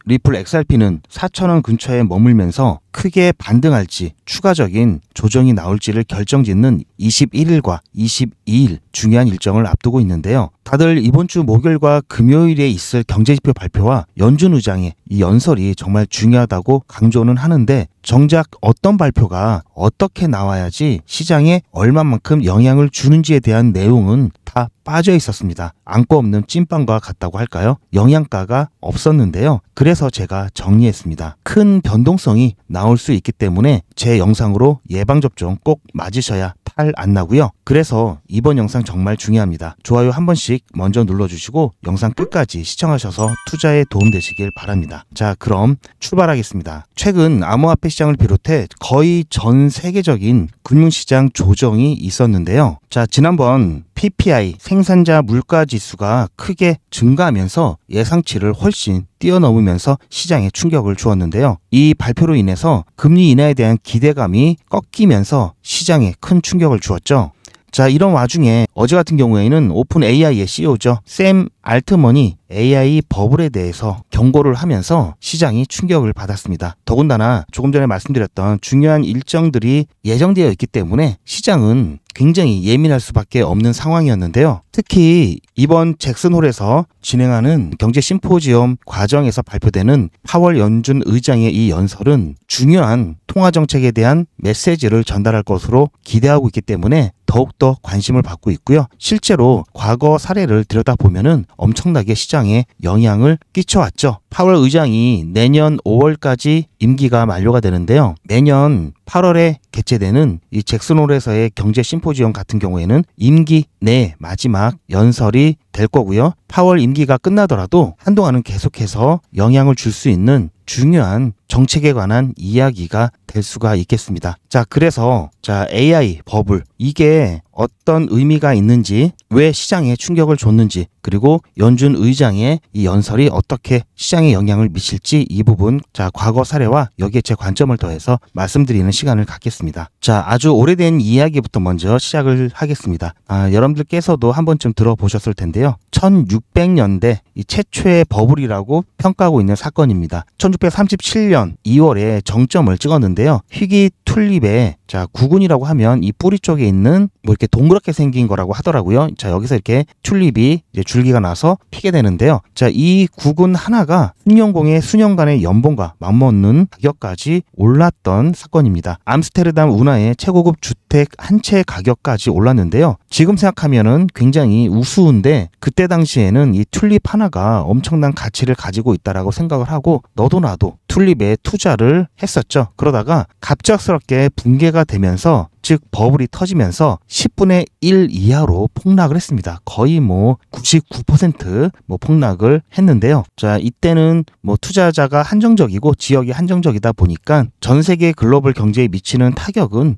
리플 XRP는 4,000원 근처에 머물면서 크게 반등할지 추가적인 조정이 나올지를 결정짓는 21일과 22일 중요한 일정을 앞두고 있는데요. 다들 이번 주 목요일과 금요일에 있을 경제지표 발표와 연준 의장의 이 연설이 정말 중요하다고 강조는 하는데 정작 어떤 발표가 어떻게 나와야지 시장에 얼마만큼 영향을 주는지에 대한 내용은 다 빠져 있었습니다. 안고 없는 찐빵과 같다고 할까요? 영양가가 없었는데요. 그래서 제가 정리했습니다. 큰 변동성이 나올 수 있기 때문에 제 영상으로 예방접종 꼭 맞으셔야 탈 안 나고요. 그래서 이번 영상 정말 중요합니다. 좋아요 한 번씩 먼저 눌러주시고 영상 끝까지 시청하셔서 투자에 도움되시길 바랍니다. 자, 그럼 출발하겠습니다. 최근 암호화폐 시장을 비롯해 거의 전 세계적인 금융시장 조정이 있었는데요. 자, 지난번 PPI 생산자 물가지수가 크게 증가하면서 예상치를 훨씬 뛰어넘으면서 시장에 충격을 주었는데요. 이 발표로 인해서 금리 인하에 대한 기대감이 꺾이면서 시장에 큰 충격을 주었죠. 자, 이런 와중에 어제 같은 경우에는 오픈 AI의 CEO죠. 샘 알트먼이 AI 버블에 대해서 경고를 하면서 시장이 충격을 받았습니다. 더군다나 조금 전에 말씀드렸던 중요한 일정들이 예정되어 있기 때문에 시장은 굉장히 예민할 수밖에 없는 상황이었는데요. 특히 이번 잭슨홀에서 진행하는 경제 심포지엄 과정에서 발표되는 파월 연준 의장의 이 연설은 중요한 통화 정책에 대한 메시지를 전달할 것으로 기대하고 있기 때문에 더욱더 관심을 받고 있고요. 실제로 과거 사례를 들여다보면은 엄청나게 시장에 영향을 끼쳐왔죠. 파월 의장이 내년 5월까지 임기가 만료가 되는데요. 내년 8월에 개최되는 이 잭슨홀에서의 경제 심포지엄 같은 경우에는 임기 내 마지막 연설이 될 거고요. 8월 임기가 끝나더라도 한동안은 계속해서 영향을 줄 수 있는 중요한 정책에 관한 이야기가 될 수가 있겠습니다. 자, 그래서 AI 버블 이게 어떤 의미가 있는지, 왜 시장에 충격을 줬는지, 그리고 연준 의장의 이 연설이 어떻게 시장에 영향을 미칠지 이 부분 과거 사례와 여기에 제 관점을 더해서 말씀드리는 시간을 갖겠습니다. 자, 아주 오래된 이야기부터 먼저 시작을 하겠습니다. 여러분들께서도 한 번쯤 들어보셨을 텐데요. 1600년대 이 최초의 버블이라고 평가하고 있는 사건입니다. 1637년 2월에 정점을 찍었는데요. 희귀 튤립의 구근이라고 하면 이 뿌리 쪽에 있는 뭐 이렇게 동그랗게 생긴 거라고 하더라고요. 자, 여기서 이렇게 튤립이 이제 줄기가 나서 피게 되는데요. 자, 이 구근 하나가 순영공의 수년간의 연봉과 맞먹는 가격까지 올랐던 사건입니다. 암스테르담 운하의 최고급 주택 한 채 가격까지 올랐는데요. 지금 생각하면은 굉장히 우스운데 그때 당시에는 이 튤립 하나가 엄청난 가치를 가지고 있다라고 생각을 하고 너도 나도 튤립에 투자를 했었죠. 그러다가 갑작스럽게 붕괴가 되면서 즉 버블이 터지면서 10분의 1 이하로 폭락을 했습니다. 거의 99% 폭락을 했는데요. 자, 이때는 투자자가 한정적이고 지역이 한정적이다 보니까 전 세계 글로벌 경제에 미치는 타격은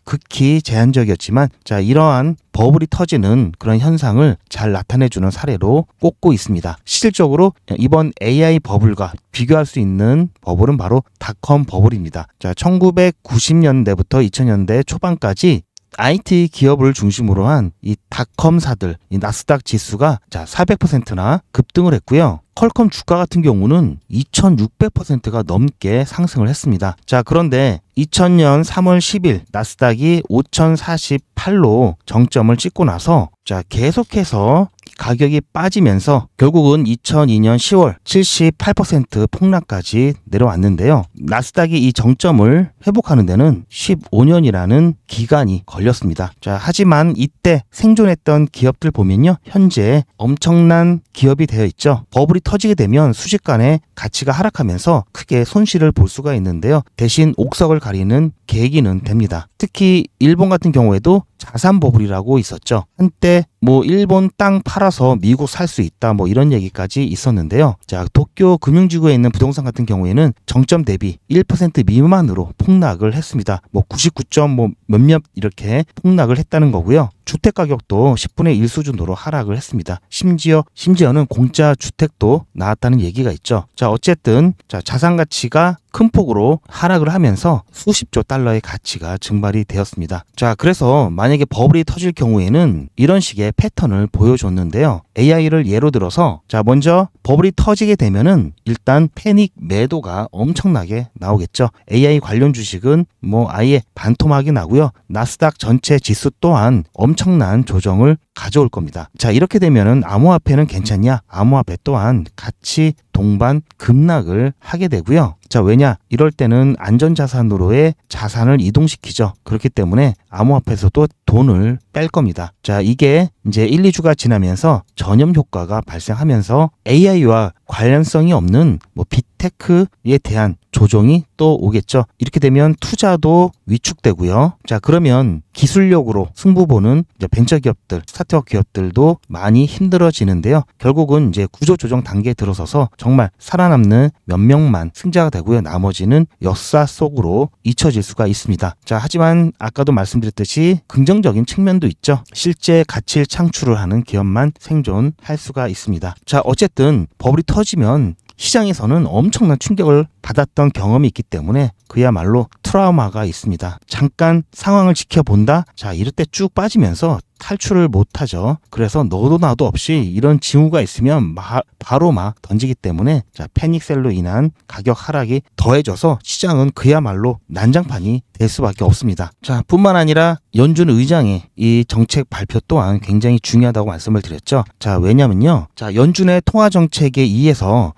극히 제한적이었지만 이러한 버블이 터지는 그런 현상을 잘 나타내주는 사례로 꼽고 있습니다. 실질적으로 이번 AI 버블과 비교할 수 있는 버블은 바로 닷컴 버블입니다. 자, 1990년대부터 2000년대 초반까지 IT 기업을 중심으로 한 이 닷컴사들, 이 나스닥 지수가 400%나 급등을 했고요. 퀄컴 주가 같은 경우는 2600%가 넘게 상승을 했습니다. 자, 그런데 2000년 3월 10일 나스닥이 5048로 정점을 찍고 나서 계속해서 가격이 빠지면서 결국은 2002년 10월 78% 폭락까지 내려왔는데요. 나스닥이 이 정점을 회복하는 데는 15년이라는 기간이 걸렸습니다. 자, 하지만 이때 생존했던 기업들 보면요. 현재 엄청난 기업이 되어 있죠. 버블이 터지게 되면 순식간에 가치가 하락하면서 크게 손실을 볼 수가 있는데요. 대신 옥석을 가리는 계기는 됩니다. 특히 일본 같은 경우에도 자산 버블이라고 있었죠. 한때 일본 땅 팔아서 미국 살 수 있다 이런 얘기까지 있었는데요. 자, 도쿄 금융지구에 있는 부동산 같은 경우에는 정점 대비 1% 미만으로 폭락을 했습니다. 99점 몇몇 이렇게 폭락을 했다는 거고요. 주택 가격도 10분의 1 수준으로 하락을 했습니다. 심지어는 공짜 주택도 나왔다는 얘기가 있죠. 자, 어쨌든 자산 가치가 큰 폭으로 하락을 하면서 수십조 달러의 가치가 증발이 되었습니다. 자, 그래서 만약에 버블이 터질 경우에는 이런 식의 패턴을 보여줬는데요. AI를 예로 들어서 먼저 버블이 터지게 되면은 일단 패닉 매도가 엄청나게 나오겠죠. AI 관련 주식은 아예 반토막이 나고요. 나스닥 전체 지수 또한 엄청난 조정을 가져올 겁니다. 자, 이렇게 되면은 암호화폐는 괜찮냐? 암호화폐 또한 같이 동반 급락을 하게 되고요. 자, 왜냐? 이럴 때는 안전자산으로의 자산을 이동시키죠. 그렇기 때문에 암호화폐에서도 돈을 뺄 겁니다. 자, 이게 이제 1, 2주가 지나면서 전염 효과가 발생하면서 AI와 관련성이 없는 빅테크에 대한 조정이 또 오겠죠. 이렇게 되면 투자도 위축되고요. 자, 그러면 기술력으로 승부 보는 이제 벤처기업들, 스타트업 기업들도 많이 힘들어지는데요. 결국은 이제 구조조정 단계에 들어서서 정말 살아남는 몇 명만 승자가 되고요. 나머지는 역사 속으로 잊혀질 수가 있습니다. 자, 하지만 아까도 말씀드렸듯이 긍정적인 측면도 있죠. 실제 가치를 창출을 하는 기업만 생존할 수가 있습니다. 자, 어쨌든 버블이 터지면 시장에서는 엄청난 충격을 받았던 경험이 있기 때문에 그야말로 트라우마가 있습니다. 잠깐 상황을 지켜본다? 자, 이럴 때 쭉 빠지면서 탈출을 못하죠. 그래서 너도 나도 없이 이런 징후가 있으면 바로 던지기 때문에 패닉셀로 인한 가격 하락이 더해져서 시장은 그야말로 난장판이 될 수밖에 없습니다. 자, 뿐만 아니라 연준 의장의 이 정책 발표 또한 굉장히 중요하다고 말씀을 드렸죠. 자, 왜냐면요. 자, 연준의 통화정책에 의해서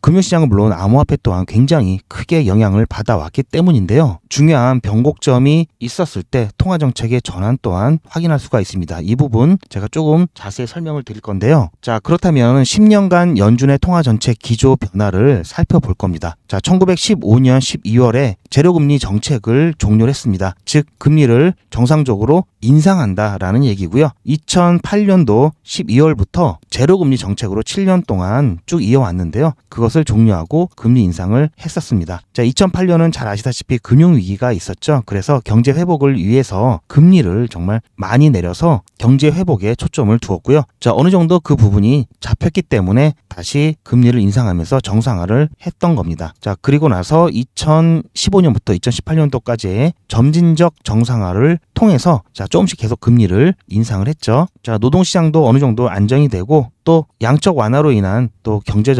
금융시장은 물론 암호화폐 또한 굉장히 크게 영향을 받아왔기 때문인데요. 중요한 변곡점이 있었을 때 통화정책의 전환 또한 확인할 수가 있습니다. 이 부분 제가 조금 자세히 설명을 드릴 건데요. 자, 그렇다면 10년간 연준의 통화정책 기조 변화를 살펴볼 겁니다. 자, 1915년 12월에 제로금리 정책을 종료를 했습니다. 즉, 금리를 정상적으로 인상한다라는 얘기고요. 2008년도 12월부터 제로금리 정책으로 7년 동안 쭉 이어왔는데요. 그것을 종료하고 금리 인상을 했었습니다. 자, 2008년은 잘 아시다시피 금융위기가 있었죠. 그래서 경제 회복을 위해서 금리를 정말 많이 내려서 경제 회복에 초점을 두었고요. 자, 어느 정도 그 부분이 잡혔기 때문에 다시 금리를 인상하면서 정상화를 했던 겁니다. 자, 그리고 나서 2015년부터 2018년도까지의 점진적 정상화를 통해서 조금씩 계속 금리를 인상을 했죠. 자, 노동시장도 어느 정도 안정이 되고 또 양적 완화로 인한 또 경제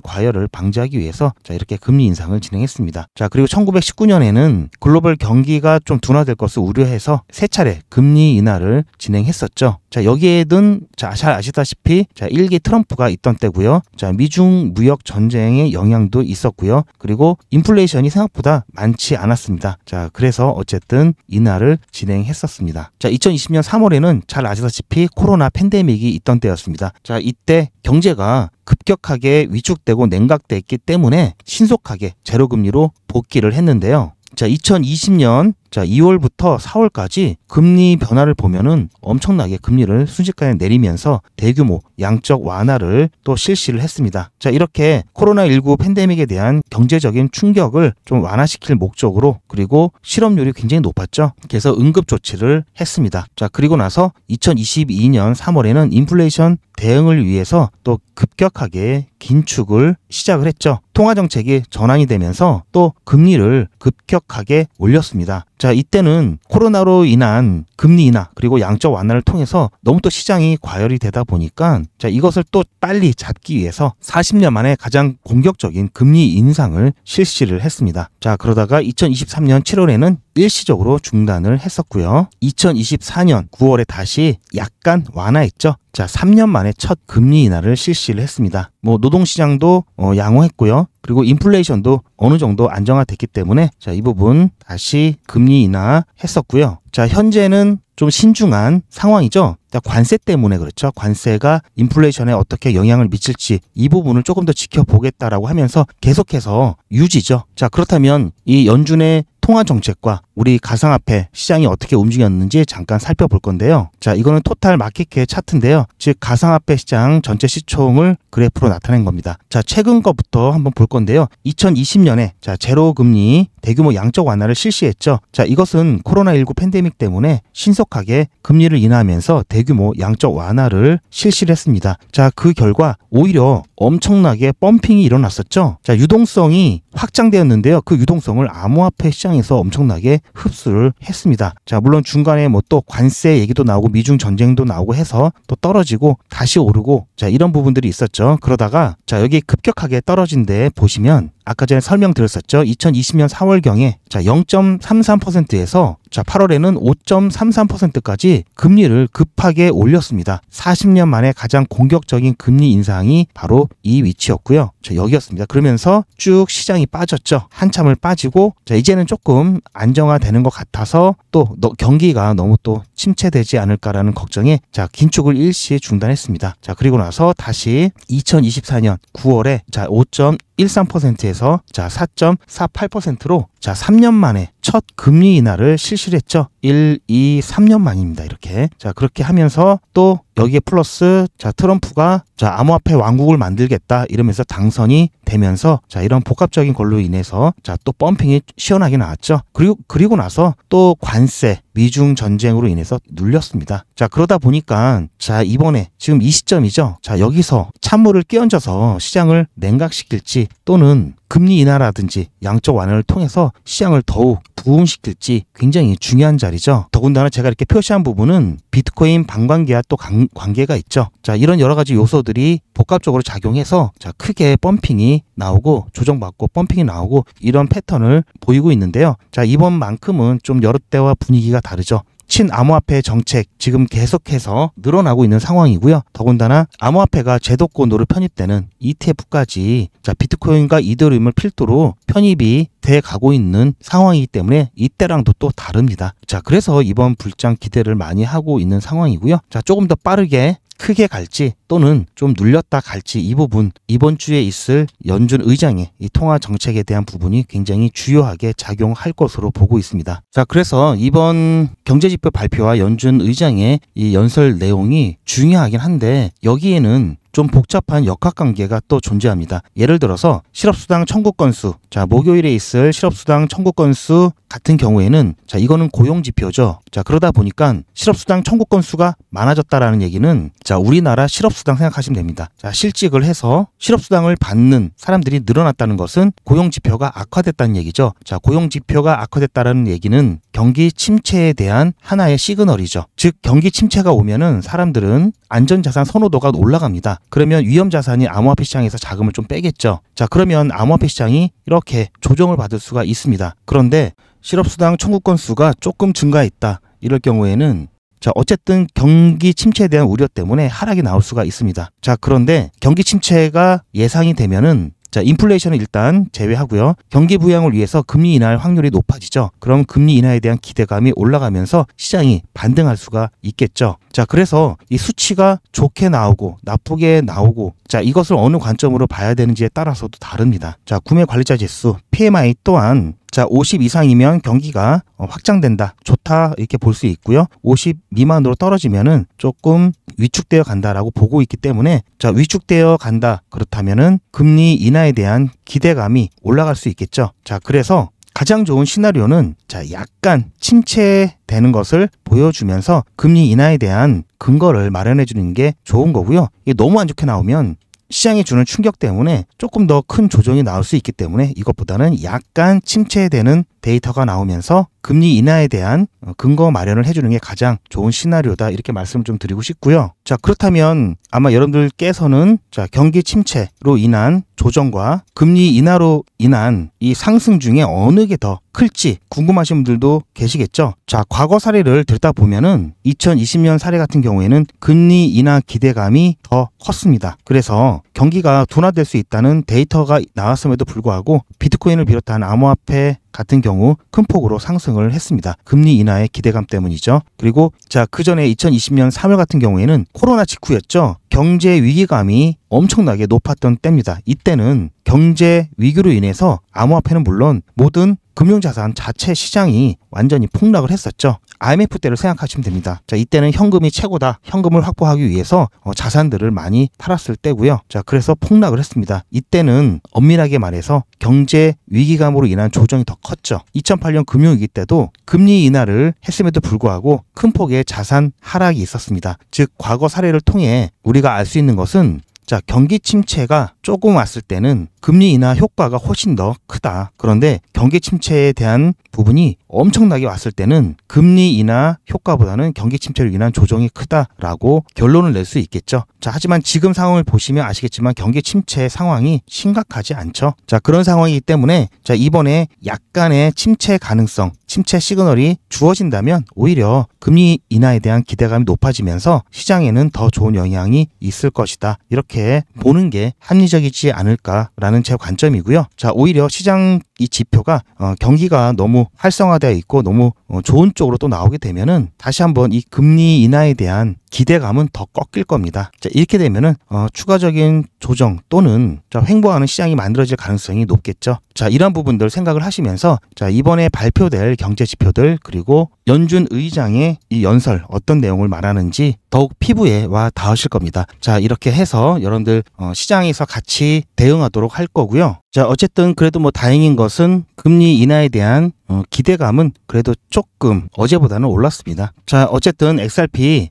과열을 방지하기 위해서 이렇게 금리 인상을 진행했습니다. 자, 그리고 1919년에는 글로벌 경기가 좀 둔화될 것을 우려해서 세 차례 금리 인하를 진행했었죠. 자, 여기에는 잘 아시다시피 1기 트럼프가 있던 때고요. 자, 미중 무역 전쟁의 영향도 있었고요. 그리고 인플레이션이 생각보다 많지 않았습니다. 자, 그래서 어쨌든 인하를 진행했었습니다. 자, 2020년 3월에는 잘 아시다시피 코로나 팬데믹이 있던 때였습니다. 자, 이때 경제가 급격하게 위축되고 냉각됐기 때문에 신속하게 제로금리로 복귀를 했는데요. 자, 2020년 2월부터 4월까지 금리 변화를 보면은 엄청나게 금리를 순식간에 내리면서 대규모 양적 완화를 또 실시를 했습니다. 자, 이렇게 코로나19 팬데믹에 대한 경제적인 충격을 좀 완화시킬 목적으로, 그리고 실업률이 굉장히 높았죠. 그래서 응급 조치를 했습니다. 자, 그리고 나서 2022년 3월에는 인플레이션 대응을 위해서 또 급격하게 긴축을 시작을 했죠. 통화정책이 전환이 되면서 또 금리를 급격하게 올렸습니다. 자, 이때는 코로나로 인한 금리 인하 그리고 양적 완화를 통해서 너무 또 시장이 과열이 되다 보니까 이것을 또 빨리 잡기 위해서 40년 만에 가장 공격적인 금리 인상을 실시를 했습니다. 자, 그러다가 2023년 7월에는 일시적으로 중단을 했었고요. 2024년 9월에 다시 약간 완화했죠. 자, 3년 만에 첫 금리 인하를 실시를 했습니다. 노동시장도 양호했고요. 그리고 인플레이션도 어느 정도 안정화됐기 때문에 이 부분 다시 금리 인하 했었고요. 자, 현재는 좀 신중한 상황이죠. 관세 때문에 그렇죠. 관세가 인플레이션에 어떻게 영향을 미칠지 이 부분을 조금 더 지켜보겠다라고 하면서 계속해서 유지죠. 자, 그렇다면 이 연준의 통화 정책과 우리 가상화폐 시장이 어떻게 움직였는지 잠깐 살펴볼 건데요. 자, 이거는 토탈 마켓캡 차트인데요. 즉 가상화폐 시장 전체 시총을 그래프로 나타낸 겁니다. 자, 최근 거부터 한번 볼 건데요. 2020년에 자, 제로 금리 대규모 양적 완화를 실시했죠. 자, 이것은 코로나19 팬데믹 때문에 신속하게 금리를 인하하면서 대규모 양적 완화를 실시를 했습니다. 자, 그 결과 오히려 엄청나게 펌핑이 일어났었죠. 자, 유동성이 확장되었는데요. 그 유동성을 암호화폐 시장에서 엄청나게 흡수를 했습니다. 자, 물론 중간에 뭐 또 관세 얘기도 나오고 미중 전쟁도 나오고 해서 또 떨어지고 다시 오르고 자, 이런 부분들이 있었죠. 그러다가 자, 여기 급격하게 떨어진 데 보시면 아까 전에 설명드렸었죠. 2020년 4월경에 자, 0.33%에서 자, 8월에는 5.33%까지 금리를 급하게 올렸습니다. 40년 만에 가장 공격적인 금리 인상이 바로 이 위치였고요. 자, 여기였습니다. 그러면서 쭉 시장이 빠졌죠. 한참을 빠지고 자, 이제는 조금 안정화되는 것 같아서 또 경기가 너무 또 침체되지 않을까라는 걱정에 자, 긴축을 일시 중단했습니다. 자, 그리고 나서 다시 2024년 9월에 자, 5.13%에서 자, 4.48%로 자, 3년 만에 첫 금리 인하를 실시를 했죠. 1, 2, 3년 만입니다. 이렇게. 자, 그렇게 하면서 또 여기에 플러스 자, 트럼프가 자, 암호화폐 왕국을 만들겠다 이러면서 당선이 되면서 자, 이런 복합적인 걸로 인해서 자, 또 펌핑이 시원하게 나왔죠. 그리고 나서 또 관세, 미중 전쟁으로 인해서 눌렸습니다. 자, 그러다 보니까 자, 이번에 지금 이 시점이죠. 자, 여기서 찬물을 끼얹어서 시장을 냉각시킬지 또는 금리 인하라든지 양적 완화를 통해서 시장을 더욱 부흥시킬지 굉장히 중요한 자리죠. 더군다나 제가 이렇게 표시한 부분은 비트코인 반관계와 또 관계가 있죠. 자, 이런 여러 가지 요소들이 복합적으로 작용해서 자, 크게 펌핑이 나오고 조정받고 펌핑이 나오고 이런 패턴을 보이고 있는데요. 자, 이번만큼은 좀 여러 때와 분위기가 다르죠. 친암호화폐 정책 지금 계속해서 늘어나고 있는 상황이고요. 더군다나 암호화폐가 제도권으로 편입되는 ETF까지 자, 비트코인과 이더리움을 필두로 편입이 돼 가고 있는 상황이기 때문에 이때랑도 또 다릅니다. 자, 그래서 이번 불장 기대를 많이 하고 있는 상황이고요. 자, 조금 더 빠르게 크게 갈지 또는 좀 눌렸다 갈지 이 부분 이번 주에 있을 연준 의장의 이 통화 정책에 대한 부분이 굉장히 주요하게 작용할 것으로 보고 있습니다. 자, 그래서 이번 경제지표 발표와 연준 의장의 이 연설 내용이 중요하긴 한데 여기에는 좀 복잡한 역학관계가 또 존재합니다. 예를 들어서 실업수당 청구 건수, 자, 목요일에 있을 실업수당 청구 건수 같은 경우에는 자, 이거는 고용지표죠. 자, 그러다 보니까 실업수당 청구 건수가 많아졌다라는 얘기는 자, 우리나라 실업수당 생각하시면 됩니다. 자, 실직을 해서 실업수당을 받는 사람들이 늘어났다는 것은 고용지표가 악화됐다는 얘기죠. 자, 고용지표가 악화됐다라는 얘기는 경기 침체에 대한 하나의 시그널이죠. 즉 경기 침체가 오면은 사람들은 안전자산 선호도가 올라갑니다. 그러면 위험자산이 암호화폐 시장에서 자금을 좀 빼겠죠. 자, 그러면 암호화폐 시장이 이렇게 조정을 받을 수가 있습니다. 그런데 실업수당 청구 건수가 조금 증가했다. 이럴 경우에는 자, 어쨌든 경기 침체에 대한 우려 때문에 하락이 나올 수가 있습니다. 자, 그런데 경기 침체가 예상이 되면은 자, 인플레이션은 일단 제외하고요. 경기 부양을 위해서 금리 인하할 확률이 높아지죠. 그럼 금리 인하에 대한 기대감이 올라가면서 시장이 반등할 수가 있겠죠. 자, 그래서 이 수치가 좋게 나오고 나쁘게 나오고 자, 이것을 어느 관점으로 봐야 되는지에 따라서도 다릅니다. 자, 구매 관리자 지수 PMI 또한 자, 50 이상이면 경기가 확장된다, 좋다 이렇게 볼 수 있고요. 50 미만으로 떨어지면은 조금 위축되어 간다라고 보고 있기 때문에 자, 위축되어 간다 그렇다면은 금리 인하에 대한 기대감이 올라갈 수 있겠죠. 자, 그래서 가장 좋은 시나리오는 자, 약간 침체되는 것을 보여주면서 금리 인하에 대한 근거를 마련해 주는 게 좋은 거고요. 이게 너무 안 좋게 나오면 시장이 주는 충격 때문에 조금 더 큰 조정이 나올 수 있기 때문에 이것보다는 약간 침체되는 데이터가 나오면서 금리 인하에 대한 근거 마련을 해주는 게 가장 좋은 시나리오다 이렇게 말씀을 좀 드리고 싶고요. 자, 그렇다면 아마 여러분들께서는 자, 경기 침체로 인한 조정과 금리 인하로 인한 이 상승 중에 어느 게 더 클지 궁금하신 분들도 계시겠죠. 자, 과거 사례를 들여다보면은 2020년 사례 같은 경우에는 금리 인하 기대감이 더 컸습니다. 그래서 경기가 둔화될 수 있다는 데이터가 나왔음에도 불구하고 비트코인을 비롯한 암호화폐 같은 경우 큰 폭으로 상승을 했습니다. 금리 인하의 기대감 때문이죠. 그리고 그 전에 2020년 3월 같은 경우에는 코로나 직후였죠. 경제 위기감이 엄청나게 높았던 때입니다. 이때는 경제 위기로 인해서 암호화폐는 물론 모든 금융자산 자체 시장이 완전히 폭락을 했었죠. IMF 때를 생각하시면 됩니다. 이때는 현금이 최고다. 현금을 확보하기 위해서 자산들을 많이 팔았을 때고요. 그래서 폭락을 했습니다. 이때는 엄밀하게 말해서 경제 위기감으로 인한 조정이 더 컸죠. 2008년 금융위기 때도 금리 인하를 했음에도 불구하고 큰 폭의 자산 하락이 있었습니다. 즉 과거 사례를 통해 우리가 알 수 있는 것은 경기 침체가 조금 왔을 때는 금리 인하 효과가 훨씬 더 크다. 그런데 경기 침체에 대한 부분이 엄청나게 왔을 때는 금리 인하 효과보다는 경기 침체로 인한 조정이 크다라고 결론을 낼 수 있겠죠. 하지만 지금 상황을 보시면 아시겠지만 경기 침체 상황이 심각하지 않죠. 그런 상황이기 때문에 이번에 약간의 침체 가능성, 침체 시그널이 주어진다면 오히려 금리 인하에 대한 기대감이 높아지면서 시장에는 더 좋은 영향이 있을 것이다. 이렇게 보는 게 합리적이지 않을까라는 제 관점이고요. 오히려 시장 이 지표가 경기가 너무 활성화되어 있고 너무 좋은 쪽으로 또 나오게 되면은 다시 한번 이 금리 인하에 대한 기대감은 더 꺾일 겁니다. 이렇게 되면은 추가적인 조정 또는 횡보하는 시장이 만들어질 가능성이 높겠죠. 이런 부분들 생각을 하시면서 이번에 발표될 경제 지표들 그리고 연준 의장의 이 연설 어떤 내용을 말하는지 더욱 피부에 와 닿으실 겁니다. 이렇게 해서 여러분들 시장에서 같이 대응하도록 할 거고요. 어쨌든 그래도 뭐 다행인 것은 금리 인하에 대한 기대감은 그래도 조금 어제보다는 올랐습니다. 어쨌든 XRP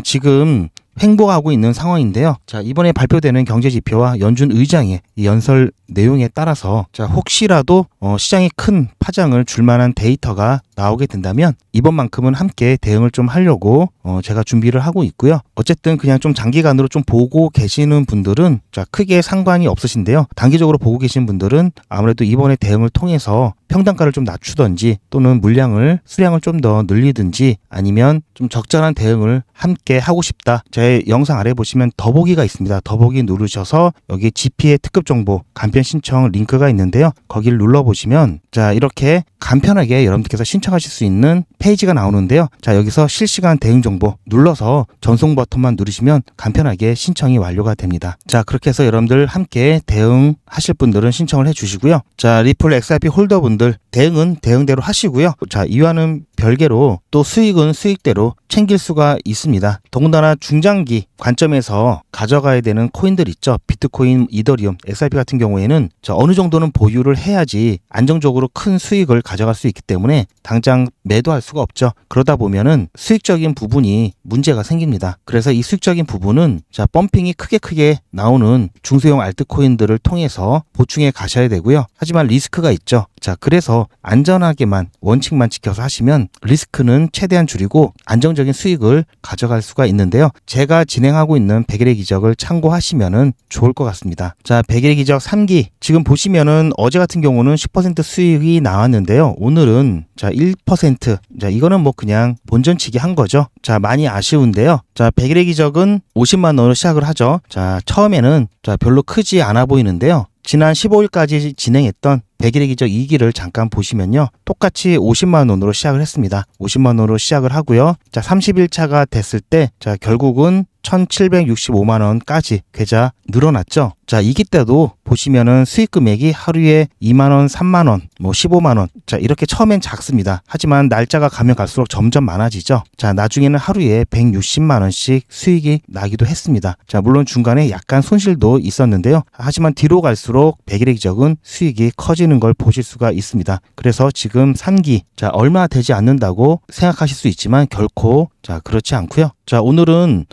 지금 횡보하고 있는 상황인데요. 이번에 발표되는 경제지표와 연준 의장의 이 연설 내용에 따라서 혹시라도 시장에 큰 파장을 줄 만한 데이터가 나오게 된다면 이번만큼은 함께 대응을 좀 하려고 제가 준비를 하고 있고요. 어쨌든 그냥 좀 장기간으로 좀 보고 계시는 분들은 크게 상관이 없으신데요. 단기적으로 보고 계신 분들은 아무래도 이번에 대응을 통해서 평단가를 좀 낮추던지 또는 물량을 수량을 좀 더 늘리든지 아니면 좀 적절한 대응을 함께 하고 싶다. 제 영상 아래 보시면 더보기가 있습니다. 더보기 누르셔서 여기 GP의 특급 정보 간편 신청 링크가 있는데요. 거기를 눌러보시면 이렇게 간편하게 여러분들께서 신청하실 수 있는 페이지가 나오는데요. 여기서 실시간 대응 정보 눌러서 전송 버튼만 누르시면 간편하게 신청이 완료가 됩니다. 그렇게 해서 여러분들 함께 대응하실 분들은 신청을 해주시고요. 리플 XRP 홀더분들 대응은 대응대로 하시고요. 이와는 별개로 또 수익은 수익대로 챙길 수가 있습니다. 더군다나 중장기 관점에서 가져가야 되는 코인들 있죠. 비트코인, 이더리움, XRP 같은 경우에는 어느 정도는 보유를 해야지 안정적으로 큰 수익을 가져갈 수 있기 때문에 당장 매도할 수가 없죠. 그러다 보면은 수익적인 부분이 문제가 생깁니다. 그래서 이 수익적인 부분은 펌핑이 크게 나오는 중소형 알트코인들을 통해서 보충해 가셔야 되고요. 하지만 리스크가 있죠. 그래서 안전하게만 원칙만 지켜서 하시면 리스크는 최대한 줄이고 안정적인 수익을 가져갈 수가 있는데요. 제가 진행하고 있는 100일의 기적을 참고하시면은 좋을 것 같습니다. 100일의 기적 3기 지금 보시면은 어제 같은 경우는 10% 수익이 나왔는데요. 오늘은 1% 이거는 뭐 그냥 본전치기 한 거죠. 많이 아쉬운데요. 100일의 기적은 50만 원으로 시작을 하죠. 처음에는 별로 크지 않아 보이는데요. 지난 15일까지 진행했던 100일의 기적 2기를 잠깐 보시면요. 똑같이 50만 원으로 시작을 했습니다. 50만 원으로 시작을 하고요. 30일차가 됐을 때 결국은 1,765만 원까지 계좌 늘어났죠. 2기 때도 보시면은 수익 금액이 하루에 2만 원, 3만 원, 15만 원. 이렇게 처음엔 작습니다. 하지만 날짜가 가면 갈수록 점점 많아지죠. 나중에는 하루에 160만 원씩 수익이 나기도 했습니다. 물론 중간에 약간 손실도 있었는데요. 하지만 뒤로 갈수록 100일의 기적은 수익이 커지는 걸 보실 수가 있습니다. 그래서 지금 3기 얼마 되지 않는다고 생각하실 수 있지만 결코 그렇지 않고요. 오늘은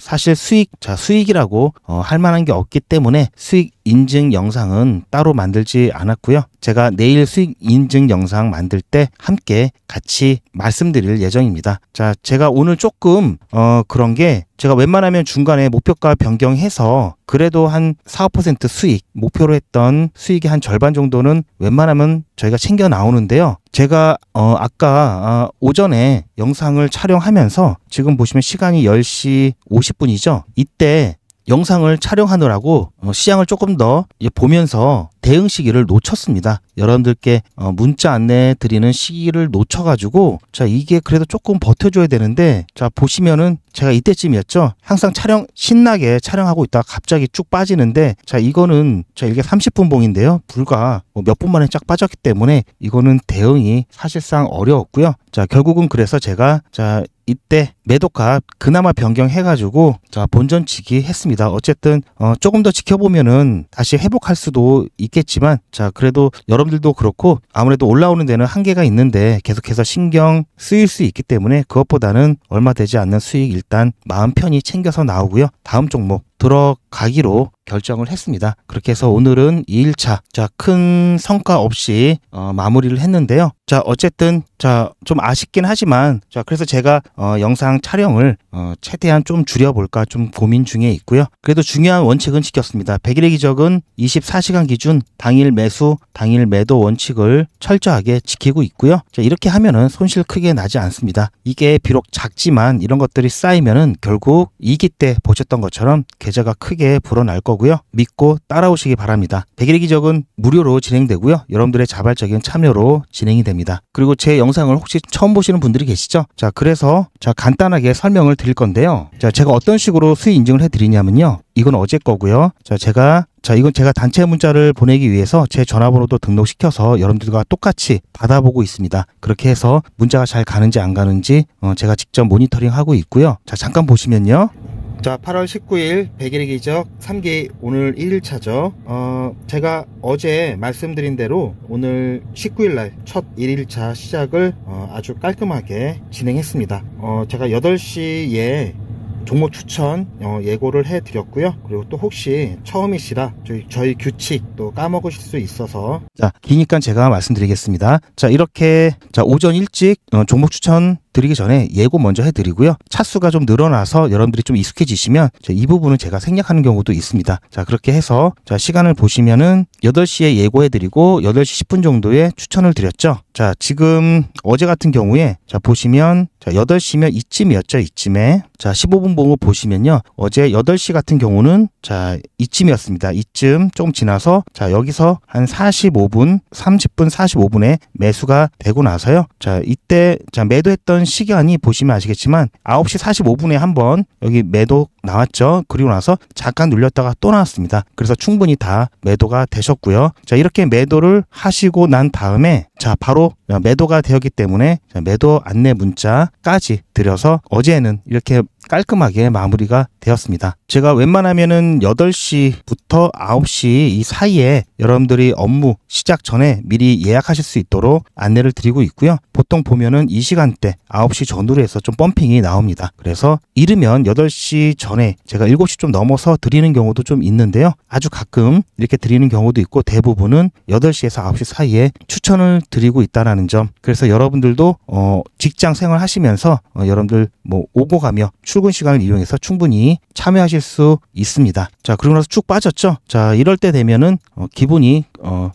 사실 수익이라고 할 만한 게 없기 때문에 수익 인증 영상은 따로 만들지 않았고요. 제가 내일 수익 인증 영상 만들 때 함께 같이 말씀드릴 예정입니다. 제가 오늘 조금 그런 게 제가 웬만하면 중간에 목표가 변경해서 그래도 한 4~5% 수익 목표로 했던 수익의 한 절반 정도는 웬만하면 저희가 챙겨 나오는데요. 제가 아까 오전에 영상을 촬영하면서 지금 보시면 시간이 10시 50분이죠. 이때 영상을 촬영하느라고 시장을 조금 더 보면서 대응 시기를 놓쳤습니다. 여러분들께 문자 안내 드리는 시기를 놓쳐가지고 자 이게 그래도 조금 버텨줘야 되는데 자 보시면은 제가 이때쯤이었죠. 항상 신나게 촬영하고 있다가 갑자기 쭉 빠지는데 자 이거는 자 이게 30분 봉인데요. 불과 몇 분 만에 쫙 빠졌기 때문에 이거는 대응이 사실상 어려웠고요. 자 결국은 그래서 제가 자 이때 매도값 그나마 변경해가지고 자 본전치기 했습니다. 어쨌든 조금 더 지켜보면은 다시 회복할 수도 있겠지만 자 그래도 여러분들도 그렇고 아무래도 올라오는 데는 한계가 있는데 계속해서 신경 쓰일 수 있기 때문에 그것보다는 얼마 되지 않는 수익 일단 마음 편히 챙겨서 나오고요. 다음 종목 들어가기로 결정을 했습니다. 그렇게 해서 오늘은 2일차 자 큰 성과 없이 마무리를 했는데요. 자 어쨌든 자 좀 아쉽긴 하지만 자 그래서 제가 영상 촬영을 최대한 좀 줄여볼까 좀 고민 중에 있고요. 그래도 중요한 원칙은 지켰습니다. 100일의 기적은 24시간 기준 당일 매수 당일 매도 원칙을 철저하게 지키고 있고요. 자 이렇게 하면은 손실 크게 나지 않습니다. 이게 비록 작지만 이런 것들이 쌓이면은 결국 이기 때 보셨던 것처럼 계좌가 크게 불어날 거고요. 믿고 따라오시기 바랍니다. 100일의 기적은 무료로 진행되고요. 여러분들의 자발적인 참여로 진행이 됩니다. 그리고 제 영상을 혹시 처음 보시는 분들이 계시죠? 자 그래서 자 간단하게 설명을 드릴 건데요. 자 제가 어떤 식으로 수익 인증을 해드리냐면요. 이건 어제 거고요. 이건 제가 단체 문자를 보내기 위해서 제 전화번호도 등록시켜서 여러분들과 똑같이 받아보고 있습니다. 그렇게 해서 문자가 잘 가는지 안 가는지 제가 직접 모니터링하고 있고요. 자 잠깐 보시면요. 자 8월 19일 100일의 기적 3기 오늘 1일차죠. 제가 어제 말씀드린 대로 오늘 19일날 첫 1일차 시작을 아주 깔끔하게 진행했습니다. 제가 8시에 종목 추천 예고를 해드렸고요. 그리고 또 혹시 처음이시라 저희 규칙 또 까먹으실 수 있어서 자 기니까 제가 말씀드리겠습니다. 자 이렇게 자 오전 일찍 종목 추천 드리기 전에 예고 먼저 해드리고요. 차수가 좀 늘어나서 여러분들이 좀 익숙해지시면 이 부분은 제가 생략하는 경우도 있습니다. 자 그렇게 해서 자 시간을 보시면은 8시에 예고해드리고 8시 10분 정도에 추천을 드렸죠. 자 지금 어제 같은 경우에 자 보시면 자 8시면 이쯤이었죠. 이쯤에 자 15분 봉을 보시면요. 어제 8시 같은 경우는 자 이쯤이었습니다. 이쯤 좀 지나서 자 여기서 한 45분 30분 45분에 매수가 되고 나서요. 자 이때 자 매도했던 시간이 보시면 아시겠지만 9시 45분에 한번 여기 매도 나왔죠. 그리고 나서 잠깐 눌렸다가 또 나왔습니다. 그래서 충분히 다 매도가 되셨고요. 자 이렇게 매도를 하시고 난 다음에 자 바로 매도가 되었기 때문에 매도 안내 문자까지 드려서 어제는 이렇게 깔끔하게 마무리가 되었습니다. 제가 웬만하면은 8시부터 9시 이 사이에 여러분들이 업무 시작 전에 미리 예약하실 수 있도록 안내를 드리고 있고요. 보통 보면은 이 시간대 9시 전후로 해서 좀 펌핑이 나옵니다. 그래서 이르면 8시 전에 제가 7시 좀 넘어서 드리는 경우도 좀 있는데요. 아주 가끔 이렇게 드리는 경우도 있고 대부분은 8시에서 9시 사이에 추천을 드리고 있다는 점. 그래서 여러분들도 직장 생활 하시면서 여러분들 뭐 오고 가며 출근 시간을 이용해서 충분히 참여하실 수 있습니다. 자 그러고 나서 쭉 빠졌죠. 자 이럴 때 되면은 기분이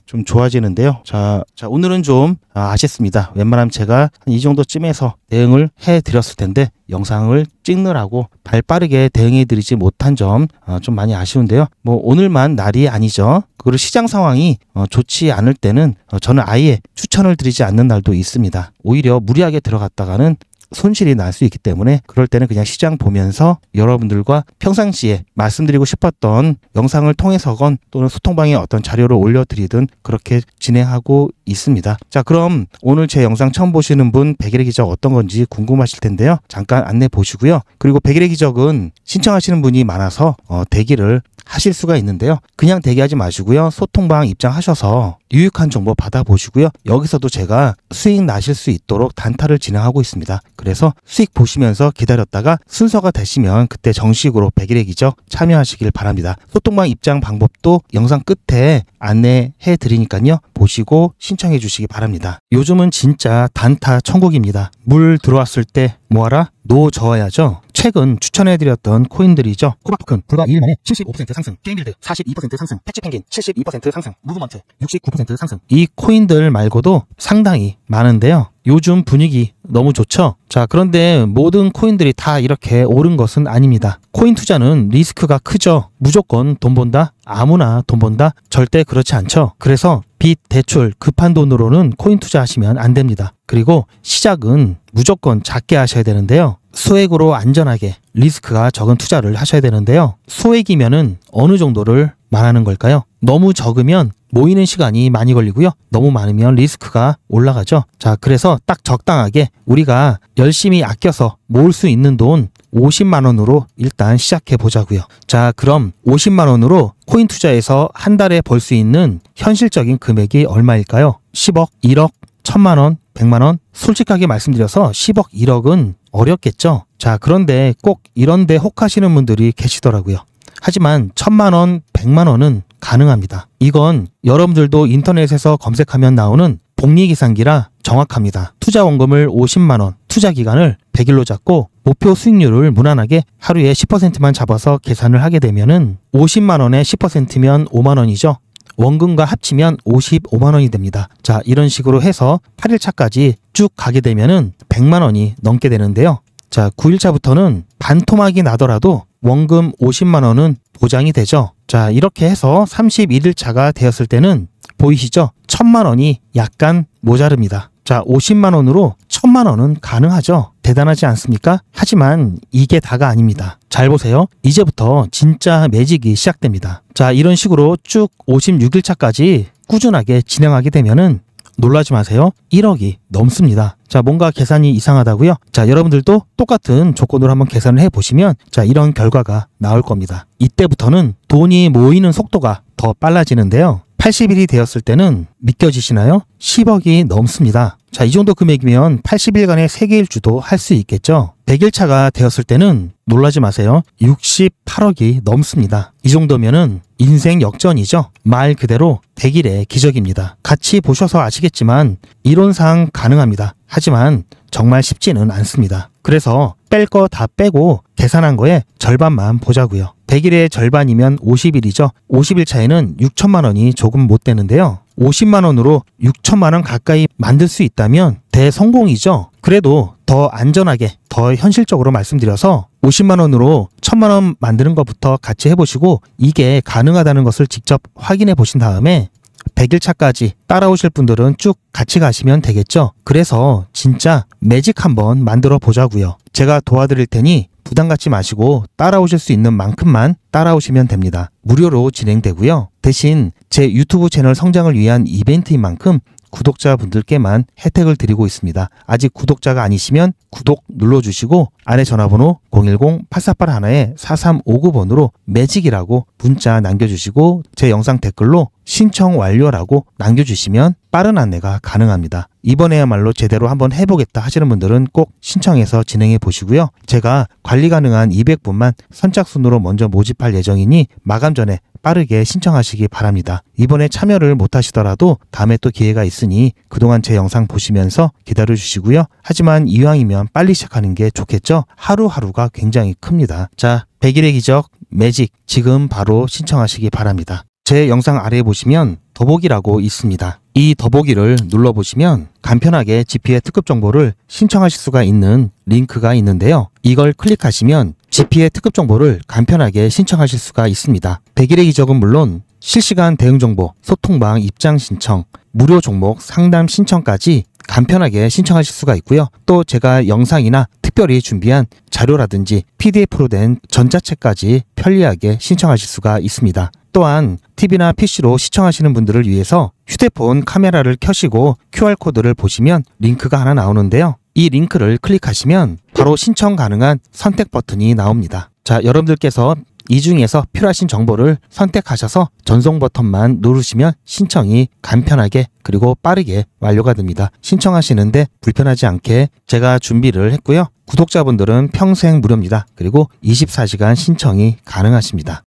좀 좋아지는데요. 자 오늘은 좀 아쉽습니다. 웬만하면 제가 이 정도쯤에서 대응을 해드렸을 텐데 영상을 찍느라고 발 빠르게 대응해드리지 못한 점 좀 많이 아쉬운데요. 뭐 오늘만 날이 아니죠. 그리고 시장 상황이 좋지 않을 때는 저는 아예 추천을 드리지 않는 날도 있습니다. 오히려 무리하게 들어갔다가는 손실이 날 수 있기 때문에 그럴 때는 그냥 시장 보면서 여러분들과 평상시에 말씀드리고 싶었던 영상을 통해서건 또는 소통방에 어떤 자료를 올려드리든 그렇게 진행하고 있습니다. 자 그럼 오늘 제 영상 처음 보시는 분 100일의 기적 어떤 건지 궁금하실 텐데요. 잠깐 안내 보시고요. 그리고 100일의 기적은 신청하시는 분이 많아서 대기를 하실 수가 있는데요. 그냥 대기하지 마시고요. 소통방 입장하셔서 유익한 정보 받아보시고요. 여기서도 제가 수익 나실 수 있도록 단타를 진행하고 있습니다. 그래서 수익 보시면서 기다렸다가 순서가 되시면 그때 정식으로 100일의 기적 참여하시길 바랍니다. 소통방 입장 방법도 영상 끝에 안내해 드리니까요. 보시고 신청해 주시기 바랍니다. 요즘은 진짜 단타 천국입니다. 물 들어왔을 때 뭐하라? 노 저어야죠. 최근 추천해드렸던 코인들이죠. 코바토큰 불과 2일 만에 75% 상승, 게임빌드 42% 상승, 패치펭귄 72% 상승, 무브먼트 69% 상승. 이 코인들 말고도 상당히 많은데요. 요즘 분위기 너무 좋죠? 자, 그런데 모든 코인들이 다 이렇게 오른 것은 아닙니다. 코인 투자는 리스크가 크죠. 무조건 돈 번다? 아무나 돈 번다? 절대 그렇지 않죠. 그래서 빚, 대출, 급한 돈으로는 코인 투자하시면 안 됩니다. 그리고 시작은 무조건 작게 하셔야 되는데요. 소액으로 안전하게 리스크가 적은 투자를 하셔야 되는데요. 소액이면은 어느 정도를 말하는 걸까요? 너무 적으면 모이는 시간이 많이 걸리고요. 너무 많으면 리스크가 올라가죠. 자, 그래서 딱 적당하게 우리가 열심히 아껴서 모을 수 있는 돈 50만 원으로 일단 시작해 보자고요. 자, 그럼 50만 원으로 코인 투자에서 한 달에 벌 수 있는 현실적인 금액이 얼마일까요? 10억, 1억, 1000만 원, 100만 원? 솔직하게 말씀드려서 10억, 1억은 어렵겠죠. 자, 그런데 꼭 이런데 혹하시는 분들이 계시더라고요. 하지만 1000만 원, 100만 원은 가능합니다. 이건 여러분들도 인터넷에서 검색하면 나오는 복리계산기라 정확합니다. 투자 원금을 50만 원, 투자 기간을 100일로 잡고 목표 수익률을 무난하게 하루에 10%만 잡아서 계산을 하게 되면은 50만 원에 10%면 5만 원이죠. 원금과 합치면 55만 원이 됩니다. 자, 이런 식으로 해서 8일차까지 쭉 가게 되면은 100만 원이 넘게 되는데요. 자, 9일차부터는 반토막이 나더라도 원금 50만 원은 보장이 되죠. 자, 이렇게 해서 31일차가 되었을 때는 보이시죠? 1000만 원이 약간 모자릅니다. 자, 50만 원으로 1000만 원은 가능하죠. 대단하지 않습니까? 하지만 이게 다가 아닙니다. 잘 보세요. 이제부터 진짜 매직이 시작됩니다. 자, 이런 식으로 쭉 56일차까지 꾸준하게 진행하게 되면은 놀라지 마세요. 1억이 넘습니다. 자, 뭔가 계산이 이상하다고요? 자, 여러분들도 똑같은 조건으로 한번 계산을 해보시면 자, 이런 결과가 나올 겁니다. 이때부터는 돈이 모이는 속도가 더 빨라지는데요. 80일이 되었을 때는 믿겨지시나요? 10억이 넘습니다. 자, 이 정도 금액이면 80일간의 세계일주도 할 수 있겠죠. 100일차가 되었을 때는 놀라지 마세요. 68억이 넘습니다. 이 정도면은 인생 역전이죠. 말 그대로 100일의 기적입니다. 같이 보셔서 아시겠지만 이론상 가능합니다. 하지만 정말 쉽지는 않습니다. 그래서 뺄 거 다 빼고 계산한 거에 절반만 보자고요. 100일의 절반이면 50일이죠. 50일 차에는 6천만 원이 조금 못 되는데요. 50만 원으로 6천만 원 가까이 만들 수 있다면 대성공이죠. 그래도 더 안전하게, 더 현실적으로 말씀드려서 50만 원으로 1000만 원 만드는 것부터 같이 해보시고 이게 가능하다는 것을 직접 확인해 보신 다음에 100일차까지 따라오실 분들은 쭉 같이 가시면 되겠죠. 그래서 진짜 매직 한번 만들어 보자고요. 제가 도와드릴 테니 부담 갖지 마시고 따라오실 수 있는 만큼만 따라오시면 됩니다. 무료로 진행되고요. 대신 제 유튜브 채널 성장을 위한 이벤트인 만큼 구독자분들께만 혜택을 드리고 있습니다. 아직 구독자가 아니시면 구독 눌러주시고 아래 전화번호 010-8481-4359번으로 매직이라고 문자 남겨주시고 제 영상 댓글로 신청 완료라고 남겨주시면 빠른 안내가 가능합니다. 이번에야말로 제대로 한번 해보겠다 하시는 분들은 꼭 신청해서 진행해 보시고요. 제가 관리 가능한 200분만 선착순으로 먼저 모집할 예정이니 마감 전에 빠르게 신청하시기 바랍니다. 이번에 참여를 못하시더라도 다음에 또 기회가 있으니 그동안 제 영상 보시면서 기다려주시고요. 하지만 이왕이면 빨리 시작하는 게 좋겠죠? 하루하루가 굉장히 큽니다. 자, 100일의 기적 매직 지금 바로 신청하시기 바랍니다. 제 영상 아래에 보시면 더보기라고 있습니다. 이 더보기를 눌러보시면 간편하게 GP의 특급 정보를 신청하실 수가 있는 링크가 있는데요. 이걸 클릭하시면 GP의 특급 정보를 간편하게 신청하실 수가 있습니다. 100일의 기적은 물론 실시간 대응 정보, 소통방 입장 신청, 무료 종목 상담 신청까지 간편하게 신청하실 수가 있고요. 또 제가 영상이나 특별히 준비한 자료라든지 PDF로 된 전자책까지 편리하게 신청하실 수가 있습니다. 또한 TV나 PC로 시청하시는 분들을 위해서 휴대폰 카메라를 켜시고 QR코드를 보시면 링크가 하나 나오는데요. 이 링크를 클릭하시면 바로 신청 가능한 선택 버튼이 나옵니다. 자, 여러분들께서 이 중에서 필요하신 정보를 선택하셔서 전송 버튼만 누르시면 신청이 간편하게 그리고 빠르게 완료가 됩니다. 신청하시는데 불편하지 않게 제가 준비를 했고요. 구독자분들은 평생 무료입니다. 그리고 24시간 신청이 가능하십니다.